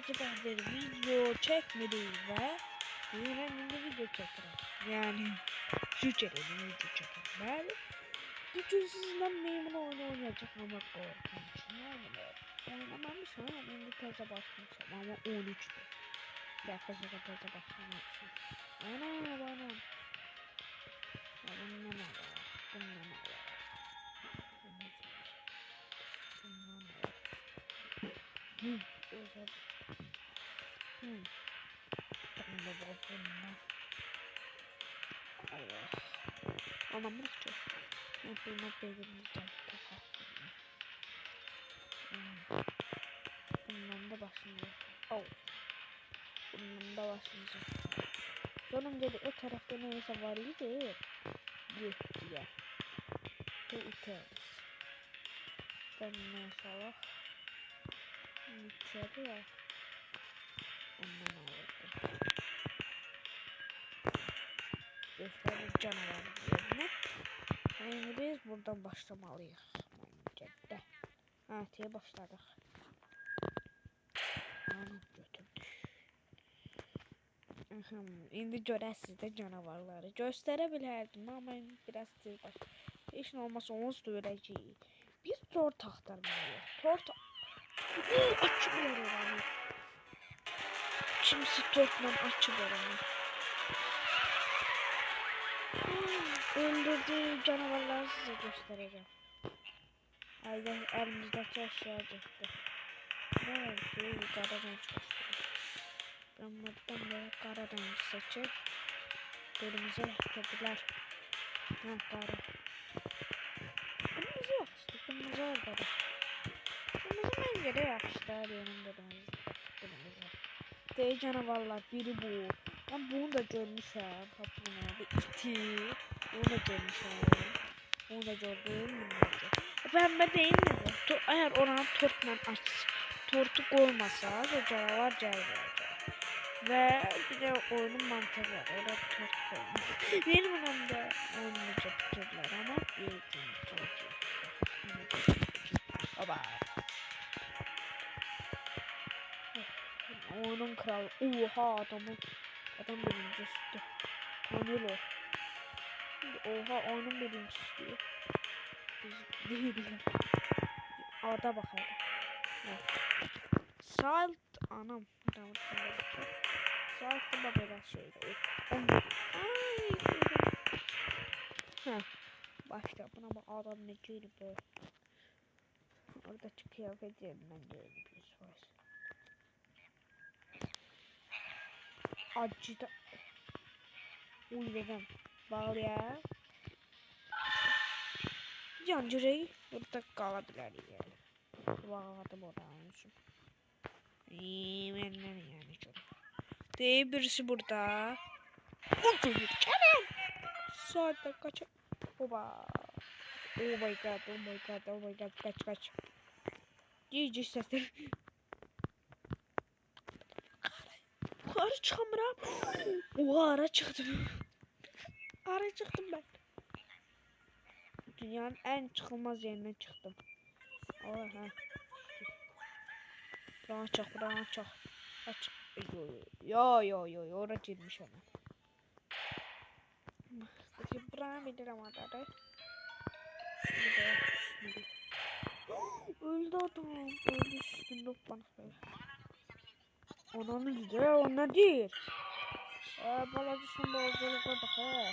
aylardır video çekmedim ve yine video çekerim. Yani şu çekerim video çekerim. Ben bugün sizinle memnun oynayacak ama korkunç. Oynamamışım ama şimdi teze başlamışım ama 13'tü. Yaklaşık teze başlamışım. Ana bana. Bununla ne var? Bununla ne var? Özel. Bununla bununla. Allah. Anlamış çok. Bununla beynimizden kapattım. Bundan da başlayacağım. Oh. Bundan da başlayacağım. Sonunda da o tarafta neyse var idi. Yok diye. Ve iteriz. Ben ne salak. İçeri ya. Ondan alırdım. Gösterir canavar yerine. Yani biz buradan başlamalıyız. Bence de. Ha diye başladık. Onu götürdük. İndi görəsiz də canavarları göstərə bilərdim amma biraz tez başladı. Heç nə olmasa onsuz da öləcəyik. Biz tort axtarmalıyıq. Tort açıb oranı. Kimsə tortla açıb oranı. Öldürdüyüm canavarları sizə göstərəcəm. Ayda əlimizdəki əşya getdi. Ne oldu? Qaradan çıxmışdı. Ramazdan böyle kara rengi seçip kırmızı yapabilirler. Ha kara. Kırmızı yakıştı. Kırmızı olmadı. Kırmızı bence de yakıştı. Benim kırmızı. Dey canavarlar biri bu. Ben bunu da görmüşüm. Kapının iti. Bunu da görmüşüm. Bunu da gördüm. Pembe değil mi? Eğer oranı tortla aç. Tortu koymasa o canavar geldi. Ve bir de oyunun mantığı var. Orada tort koymuş. Benim önümde oynayacak türler ama bir gün tortu. Baba. Oyunun kralı. Oha adam birincisi. Kanelo. Oha oyunun birincisi. Biz değil ya. Ada bakalım. Salt anam. Tamam. Sağlıklı biraz şeydi. Heh. Başta buna bak adam ne cüri böyle. Oradaki kıyafet yerinden görüyoruz. Acıda. Uyuyorum. Bağlı ya. Cancırayı burada kalabilir yani. Bağladım oranmışım. Benden yani çok. Değil birisi burada. Kerem. Saatte kaç? Oba. Oh my god, oh my god, oh my god, kaç. GG sesler. Ara çıkamıram. Oha ara çıktım. Ara çıktım ben. Dünyanın en çıkılmaz yerinden çıktım. Oha. Rahat çık. Aç. Yo. Oraya girmiş hemen. Buranı bilirim adada. Öldü adam. Öldü üstünde bana. Onun güzel onlar değil. Balacısın balacılığa bak he.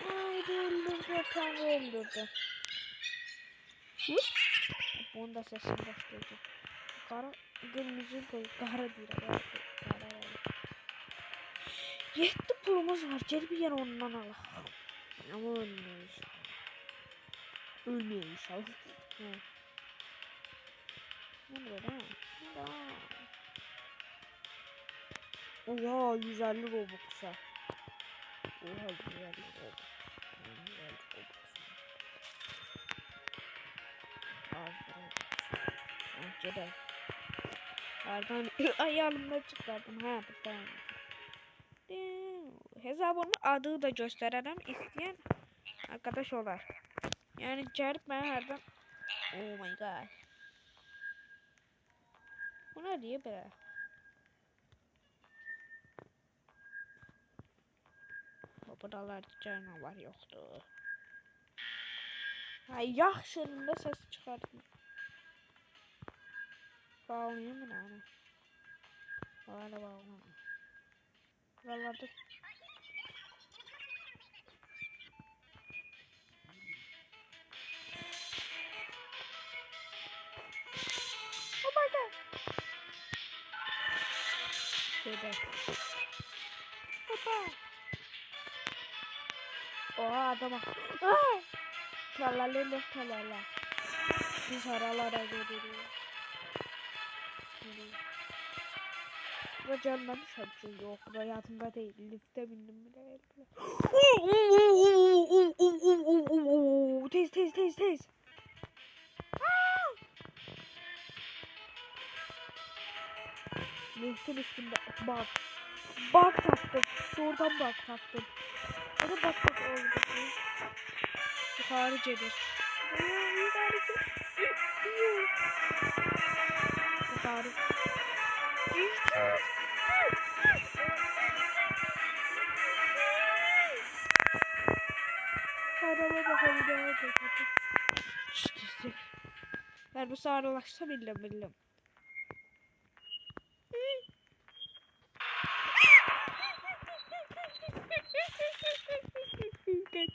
Öldürdü. Tam öldürdü. Bunda sesim başlayacak. Kara kırmızı koy. Kara değil. Kara. Yetti pulumuz var. Gel bir yer ondan al. Ama ölmüyor. Ölmüyor inşallah. Ne böyle ha? Oha 150 Robux'a. Oha 150 Robux. Gel. Pardon. Ayağımda çıkardım. Ha tamam. Hesabımın adı da göstererem isteyen arkadaş olar. Yani gelip ben herden Oh my god. Bu ne diye be? Buralarda canavar yoktu. Ay yaxşılığında ses çıkartma. Bağlayayım mı yani? Bağlama. Buralarda... Oh my god. Şöyle. Baba. Oha adama. Aa! Talala. Biz haralara gidiyoruz. Bu canlandı şarkı yok. Hayatımda değil. Lifte bindim bile. Tez. Liftin üstünde bak. Bak taktım. Şuradan bak taktım. Onu bak oldu. Yukarı cedir. Yukarı. Araba bakalım. İşte. Ben bu sarılaşsa bildim. Kaç.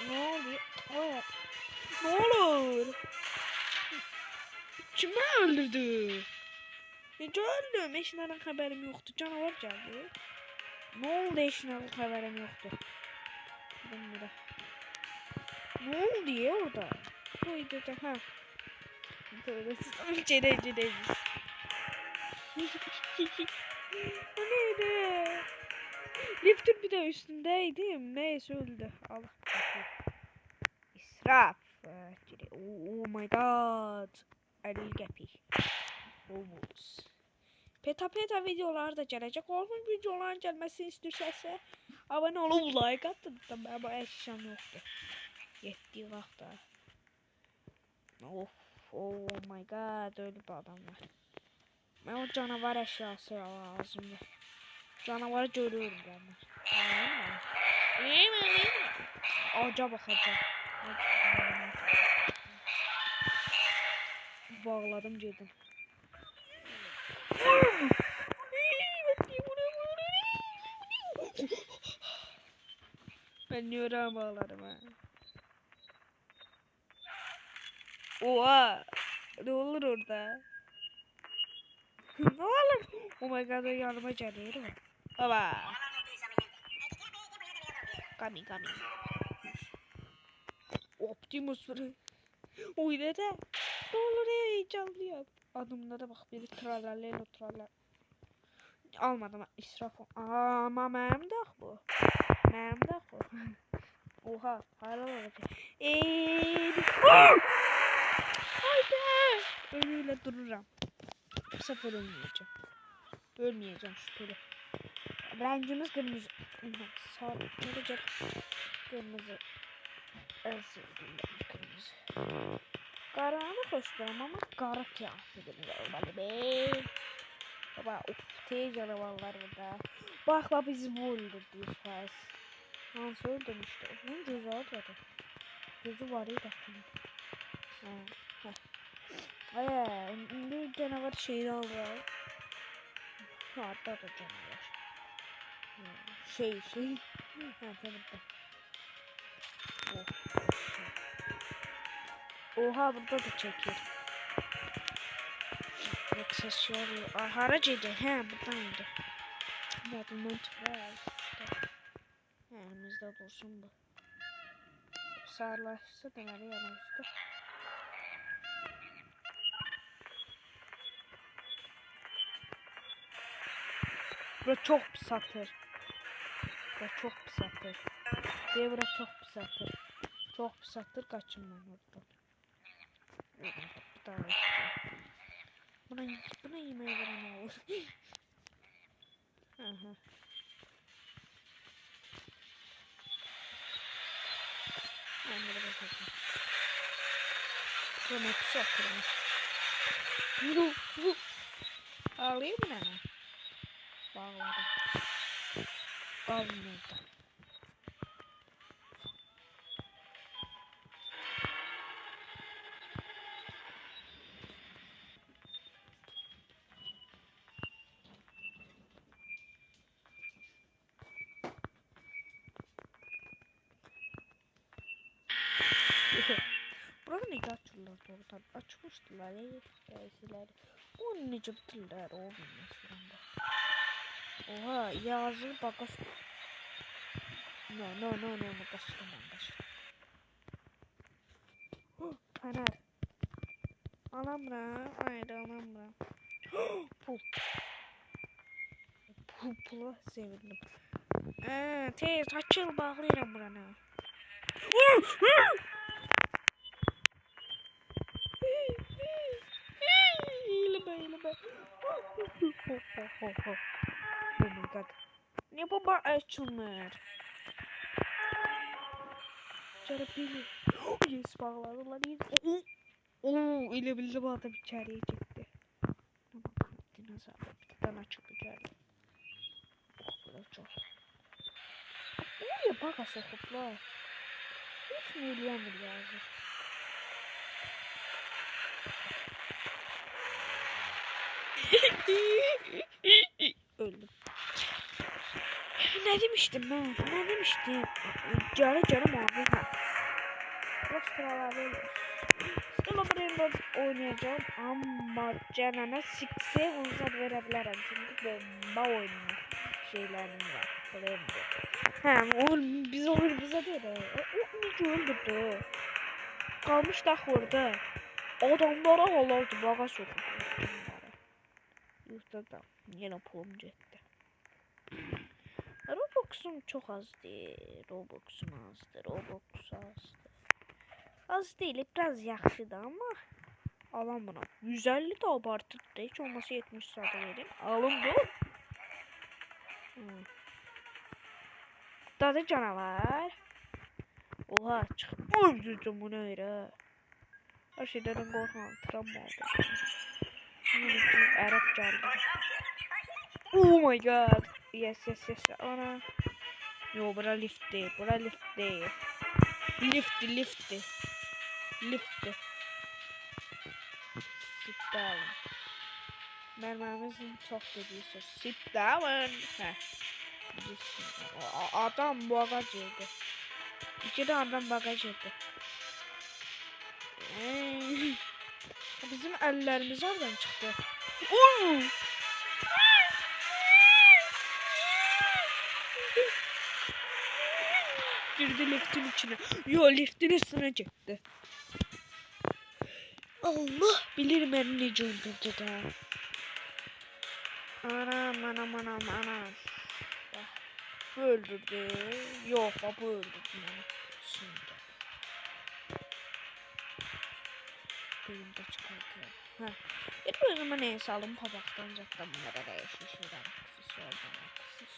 Ne oluyor? Hayır. Ne olur? Kimi öldürdü? Necə öldüm? Eşinədən xəbərim yoxdur. Canavar gəldi. Ne oldu eşinədən xəbərim yoxdur? Bilmirəm. Ne oldu ya orada? Bu videoda ha. Cereciz. Bu neydi? Liftin bir de üstündeydim. Neyse öldü. Allah İsraf. Oh my god. Ali Gepi. Olmaz. Peta videolar da gelecek. Olmuş videoların gelmesini istiyorsanız abone olup like atın. Ben bu eşyam yoktu. Yettiği vaxtda. Oh my god. Öyle bir adam var. Ben o canavar eşyası lazımdır. Canavarı görüyorum ben. Ağaca bakacağım. Bağladım girdim. Ben niye oraya bağladım ha? Oha! Ne olur orada? Ne olur? Oh my god, yanıma geliyor. Baba. Kami. Optimus var. Oy dede. Ne olur ya heyecanlıyım. Adımlara bak biri tralala. Almadım israf. Ama mənim də bu. Oha, hala olacak. Haydi. Öyle dururam. Bu sefer ölmeyeceğim şüpheli. Rengimiz kırmızı. Sarı olacak. Kırmızı. En sevdiğim kırmızı. Karanı hoşlanmam ama kara kıyafetimiz olmalı be. Baba tez canavarlar burada. Bak la bizi bu öldürdü faiz. Nasıl öldürmüştü? Onun gözü vardı. Gözü var ya da. Ay, indi canavar şeyini aldı. Hatta da canavar. Şey. Ha tabii. Oha burada da çekir. Aksesuarı. Haracıydı. He buradaydı. Modundan çıkar. Elimizde dursun bu. Sarılaşsa da nereye yanımızda. Bura çok pis atır. Bura çok pis atır. Çok pis atır. Kaçın ben oradan. Buna yemeğe veren olur. Aha. Ben de bakacağım. Bu ne pis oturmuş. Bu. Ağlayayım mı ne? Bağladım. Almıyordu. Burada ne açtılar doğrudan? Açmıştılar ya. Şeyleri. Bunu ne cıptılar o bilmesinden. Oha yazılı bakas. No. Kaçtım. Fener. Alamra. Haydi alamra. Pul. Pula sevindim. Tez açıl bağlayacağım burana. İyilme. Oh my god. Ne baba açılmıyor. Çarpıyla. Yes bağladılar. Oo ile bildi bu adam içeriye çekti. Dinozor bir açılacak. Böyle çok. Niye baka sokuplar? Hiç mi ilgilenmir lazım? Öldüm. Ne demiştim ben? Ne demiştim? Canım abi. Bak sıralarda ölüyoruz. Stella Brainbow oynayacağım ama Canan'a 6'e uzat verebilirim çünkü bomba oynuyor şeylerim var. Brainbow. Biz olur bize değil. O hiç öldürdü. Kalmış da orada. Adamlara halaldı baga sokup. Yurtta yine pulum gitti. Robux'um çok azdı. Robux'um azdı. Az değil, biraz yaxşıdır ama alam buna. 150 de abartıdır. Hiç olmasa 70 saate verin. Alın bu. Dadı canavar. Oha çık. Öldürdüm bunu öyle. Her şeyden korkmam. Travma oldu. Şimdi Arap geldi. Oh my god. Yes. Ana. Yo bura lift değil. Lift. Sit down. Mermimizin çok dediği söz. Sit down. Adam bagaj yedi. İki de adam bagaj yedi. Bizim ellerimiz oradan çıktı. Girdi liftin içine. Yo liftin üstüne çıktı. Allah bilir beni nece öldürdü de. Anam. Öldürdü. Yok baba öldürdü beni. Şimdi. Benim de çıkartıyorum. Bir o zaman neyse alın papaktan zaten bunlara değişir şeyler.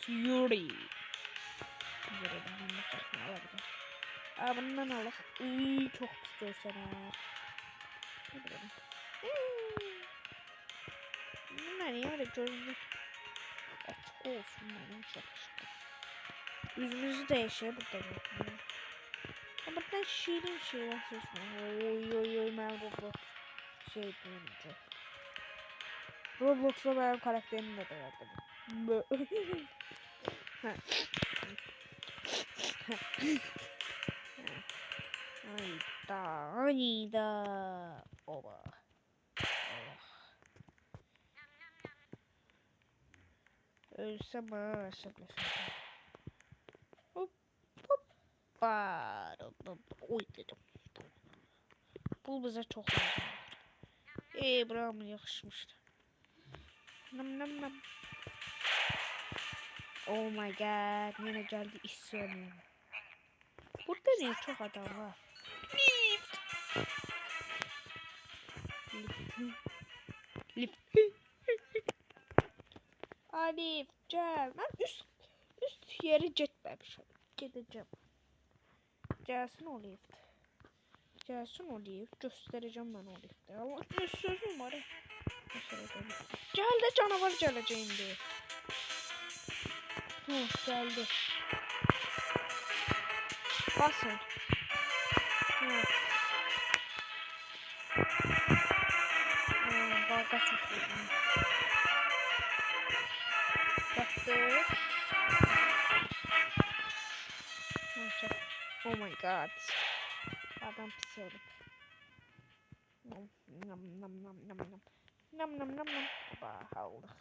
Yuri. Yuri'den bunu çekme alabilir. Bundan alır. Çok istiyorsan ha. Hadi bakalım. Bunlar niye öyle görünür? Açık olsun benim şakıştı. Yüzümüzü değişir burada bakmıyor. Ama ben şirin şeyler seçmem. Oy ben Roblox şey duyunca. Roblox'ta benim karakterimi de beğendim. Hayda. Oba. Ölsem bana hop. Oy dedim. Bu bize çok lazım. Buram yakışmıştı. Nam. Oh my god. Yine geldi isyanım. Burada niye çok adam var? Lift. Alif gel. Ben üst yeri gitmemişim. Gideceğim. Gelsin o lift. Gelsin o lift. Göstereceğim ben o lifti. Allah sözüm var. Geldi canavar geleceğinde. Geldi. Basın. Dalga çöktürdüm. Baktık. Oh my god. Adam pis herif. Nam nam nam nam nam nam. Nam nam nam nam. Oba aldık.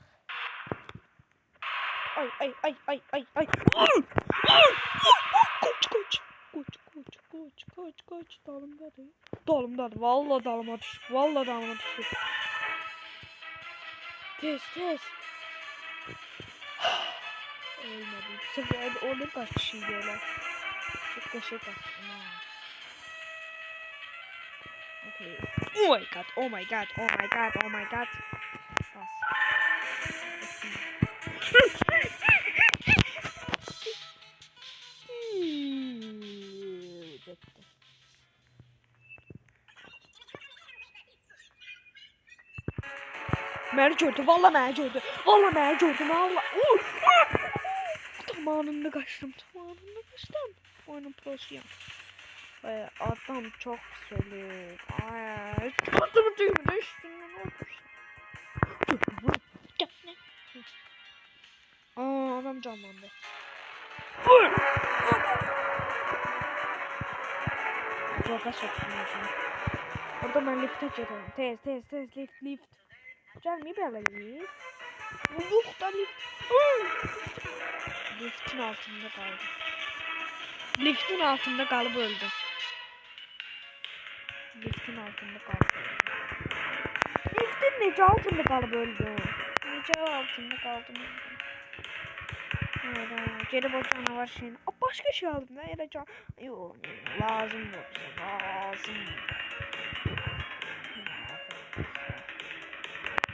Ay ay ay ay ay ay. Koç. Dalımdadır. Dalımdadır. Vallahi dalıma düştü. Vallahi dalıma düştü. Tez. Ölmedi. Bu sefer orada kaç kişi diyorlar. Çok kaçtım ha. Okay. Oh my god. Bas. Məni gördü. Vallahi məni gördü. Zamanında kaçtım. Oyunun prosuyum. Adam çok pis ölür. Ay, adamı düğümün üstünden otursun. Adam canlandı. Baga soktum yüzünü. Orada ben lifte gidiyorum. Tez lift. Gelmeyi böyle lift. Vurup da lift. Liftin altında kaldı. Liftin altında kalıp öldü. Liftin nece altında kalıp öldü. Geri bu canavar şeyini. Başka şey aldım da yere can. Yok lazım yok.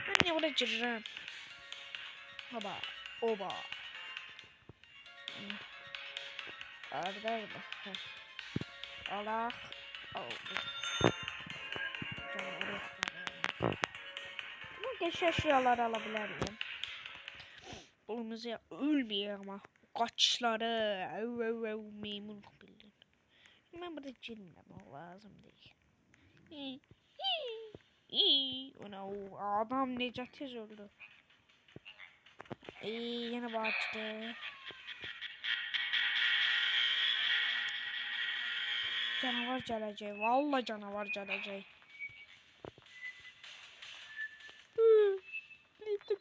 Ben ne uğraşacağım? Oba. Arda. Allah. Geç eşyalar alabilirim. Bulumuzu ölmüyor ama. Kaçları. Memnun bildim. Ben burada cilmem lazım değil. Ona adam necə tez öldü. Yine bağıştı. Canavar gələcək. Vallahi canavar gələcək.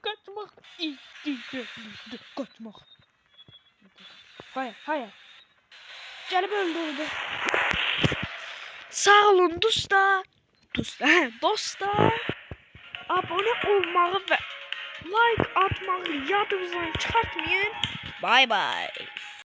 Kaçmak. Hayır. Gelip öldürdü. Sağ olun dostlar. Abone olmağı ve like atmağı yadınızdan çıkartmayın. Bye bye.